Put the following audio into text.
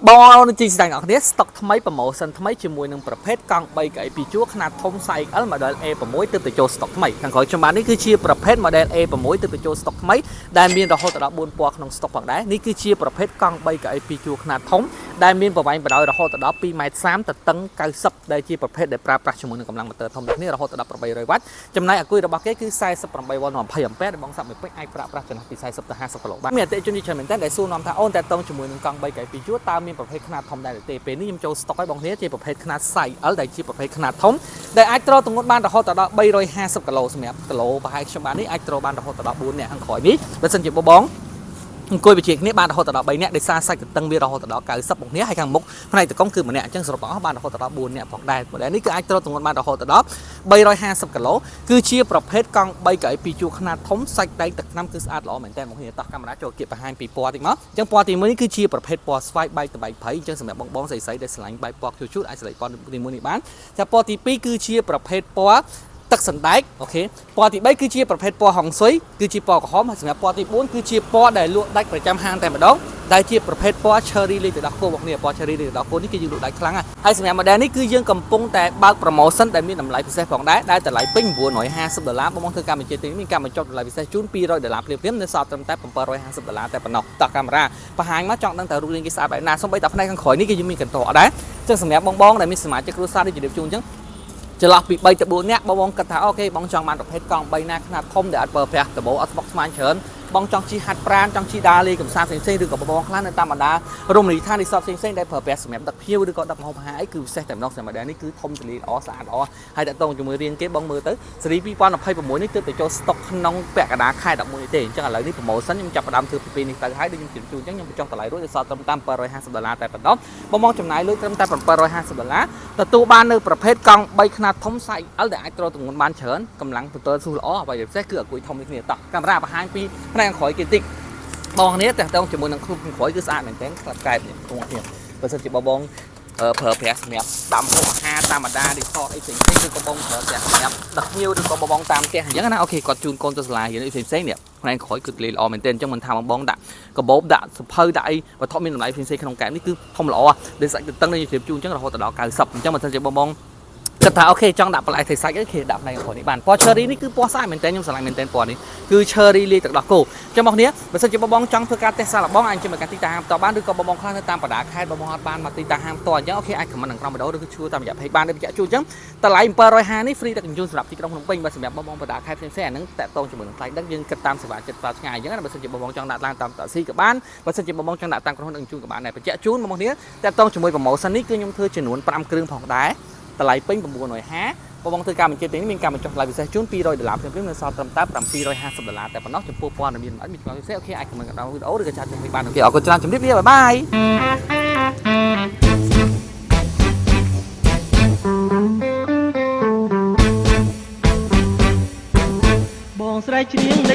បងជីស្ដាយអ្នកគ្នាស្តុកថ្មីប្រម៉ូសិនថ្មីជាមួយនឹងប្រភេទកង់3កៅអី2ជួរខ្នាតធំ size L model A6 ទើបទៅចូលស្តុកថ្មីខាងក្រោយខ្ញុំបាននេះគឺជាប្រភេទ model A6 ទើបទៅចូលស្តុកថ្មីដែលមានរហូតដល់4ពណ៌ក្នុងស្តុកផងដែរនេះគឺជាប្រភេទកង់3កៅអី2ជួរខ្នាតធំដែលមានប្រវែងបណ្ដោយរហូតដល់ 2.30 ម៉ែត្រទៅតឹង90ដែលជាប្រភេទដែលប្រើប្រាស់ជាមួយនឹងកម្លាំងម៉ូទ័រធំដូចគ្នារហូតដល់800វ៉ាត់ចំណែកអាគុយរបស់គេគឺ48វ៉ុល20អាំពែដែលបងសាប់មួយពេញអាចប្រើប្រាស់ចំណាស់ពី40ទៅ50គីឡូបានមានអតិថិជនច្រើនមែនតើដែលសួរនាំថាអូនតើតង់ជាមួយនឹងកង់3កៅអី2ជួរតើមានប្រភេទខ្នាតធំដែរទេពេលនេះខ្ញុំចូលស្តុកឲ្យបងប្អូនជាប្រភេទខ្នាត size L ដែលជាប្រភេទខ្នាតធំដែលអាចទ្រទម្ងន់បានរហូតដល់350គីឡូសម្រាប់គីឡូប្រហែលខ្ញុំបាននេះអាចទ្របានរហូតដល់4នាក់ខាងក្រោយនេះបើសិនជាបងអង្គុយបជាគ្នាបានរហូតដល់3នាក់ដោយសារសាច់កតឹងវារហូតដល់90មកនេះហើយខាងមុខផ្នែកតកុំគឺម្នាក់អញ្ចឹងសរុបអស់បានរហូតដល់4នាក់ផងដែរដែលនេះគឺអាចទ្រទម្ងន់បានរហូតដល់350គីឡូគឺជាប្រភេទកង់3កៅអី2ជួរខ្នាតធំសាច់ដែកទឹកថ្នាំគឺស្អាតល្អមែនតើមកគ្នាតោះកាមេរ៉ាចូលគៀបបង្ហាញពីពណ៌តិចមកអញ្ចឹងពណ៌ទី1នេះគឺជាប្រភេទពណ៌ស្វាយបែកទៅបែកព្រៃអញ្ចឹងសម្រាប់បងស្រីៗដែលស្រឡាញ់បែកពណ៌ជូតអាចស្រឡាញ់ពណ៌ទី1នេះបានតែពណ៌ទី2គឺជាប្រភេទពណ៌ទឹកសណ្ដែកអូខេពណ៌ទី3គឺជាប្រភេទពណ៌ហុងស៊ុយគឺជាពណ៌ក្រហមហើយសម្រាប់ពណ៌ទី4គឺជាពណ៌ដែលលក់ដាច់ប្រចាំហាងតែម្ដងដែលជាប្រភេទពណ៌ cherry លេខទៅដល់គោបងប្អូនពណ៌ cherry លេខទៅដល់គោនេះគឺយើងលក់ដាច់ខ្លាំងហើយសម្រាប់ model នេះគឺយើងកំពុងតែបើក promotion ដែលមានតម្លៃពិសេសផងដែរដែលតម្លៃពេញ$950បងប្អូនធ្វើការបញ្ជាទិញមានការបញ្ចុះតម្លៃពិសេសជូន$200ភ្លាមៗនៅសល់ត្រឹមតែ$750តែប៉ុណ្ណោះតោះកាមេរ៉ាបង្ហាញមកចង់ដឹងតើរូបរាងគេស្អាតបែបណាសូម្បីតែផ្នែកខាងក្រោយនេះគឺយើងមានកន្ត្រកដែរអញ្ចឹងសម្រាប់បងដែលមានសមាជិកគ្រួសារដូចជម្រាបជូនអញ្ចឹងចន្លោះពី3ទៅ4នាក់បងគិតថាអូខេបងចង់បានប្រភេទកង់3ណាខ្នាតធំដែលអត់ប្រើប្រាស់ដបូអត់ស្មុគស្មាញច្រើនបងចង់ជិះហាត់ប្រាណចង់ជិះដើរលេងកំសាន្តផ្សេងៗឬក៏បងខ្លះនៅតាមបណ្ដារមណីយដ្ឋានរីសតផ្សេងៗដែលប្រើប្រាស់សម្រាប់ដឹកភ្ញៀវឬក៏ដឹកម្ហូបអាហារអីគឺពិសេសតែម្ដងសម្រាប់នេះគឺធំទលាល្អស្អាតល្អហើយតើតងជាមួយរៀងគេបងមើលទៅស៊េរី2026នេះទើបតែចូលស្តុកក្នុងពាក់កណ្ដាលខែ11នេះទេអញ្ចឹងឥឡូវនេះ promotion ខ្ញុំចាប់ផ្ដើមធ្វើពីពេលនេះទៅហើយដូចខ្ញុំជូនអញ្ចឹងខ្ញុំបញ្ចុះតម្លៃរួចដល់សល់ត្រឹមតែ$750តែប៉ុណ្ណោះបងចំណាយលុយត្រឹមតែ$750ទទួលបាននៅប្រភេទកង់3ខ្នាតធំ size L ដែលអាចទ្រទម្ងន់បានច្រើនកម្លាំងទូទៅស៊ូល្អអ្វីពិសេសគឺអាគុយធំនេះគ្នាតោះកាមេរ៉ាបង្ហាញពីផ្នែកខាងក្រោយគេតិចបងនេះតែតើជាមួយនឹងខ្លួនខាងក្រោយគឺស្អាតមែនទែនក្លាប់កែបនេះបងនេះបើសិនជាបងប្រើប្រាស់សម្រាប់ដាំហូបអាហារតាមបណ្ដារីសតអីផ្សេងៗឬក៏បងប្រើប្រាស់សម្រាប់ដឹកភ្ញៀវឬក៏បងតាមផ្ទះអញ្ចឹងណាអូខេគាត់ជូនកូនទៅសាលារៀនអីផ្សេងៗនេះផ្នែកក្រោយគឺលេល្អមែនទែនអញ្ចឹងមិនថាបងដាក់កាបូបដាក់សភៅដាក់អីវត្ថុមានតម្លៃផ្សេងៗក្នុងកែបនេះគឺធំល្អដែលសាច់ទៅតឹងនេះជម្រាបជូនអញ្ចឹងរហូតដល់90អញ្ចឹងបើសិនជាបងគិតថាអូខេចង់ដាក់បន្លែត្រីសាច់អីគេដាក់ផ្នែកខាងក្រោយនេះបានពណ៌ cherry នេះគឺពណ៌ស្អាតមែនតើខ្ញុំស្រឡាញ់មែនតើពណ៌នេះគឺ cherry លាយទឹកដោះគោចឹងបងប្អូនបើសិនជាបងចង់ធ្វើការតេស្តសាឡបងអាចជួយមកការទីតាំងហាងផ្ទាល់បានឬក៏បងខ្លះនៅតាមបណ្ដាខេត្តបងអត់បានមកទីតាំងហាងផ្ទាល់អញ្ចឹងអូខេអាច comment នឹងក្រុមវីដេអូឬក៏ជួតាមរយៈ page បានដូចបញ្ជាក់ជូនអញ្ចឹងតម្លៃ750នេះ free ដឹកជញ្ជូនសម្រាប់ទីក្រុងភ្នំពេញបើសម្រាប់បងបណ្ដាខេត្តផ្សេងៗអាហ្នឹងតាក់ទងជាមួយនឹងថ្លៃដឹកយើងគិតតាមសេវាចិត្តប្រើឆ្ងាយអញ្ចឹងបើសិនជាបងចង់ដាក់ឡើងតាមតាក់ស៊ីក៏បានបើសិនជាបងចង់ដាក់តាមក្រុមហ៊ុនដឹកជញ្ជូនក៏បានដែរបញ្ជាក់ជូនបងប្អូនតាក់ទងជាមួយ promotion នេះគឺខ្ញុំធ្វើចំនួន5គ្រឿងផងដែរតម្លៃពេញ950បងធ្វើការបញ្ជាទិញនេះមានការបញ្ចុះតម្លៃពិសេសជូន$200ភ្លាមៗនៅសល់ត្រឹមតែ$750តែប៉ុណ្ណោះចំពោះព័ត៌មានអត់មានចំណុចពិសេសអូខេអាច comment ដល់វីដេអូឬក៏ចាត់ជំរាបបានអូខេអរគុណច្រើនជំរាបលាបាយបាយបងស្រីច្រៀង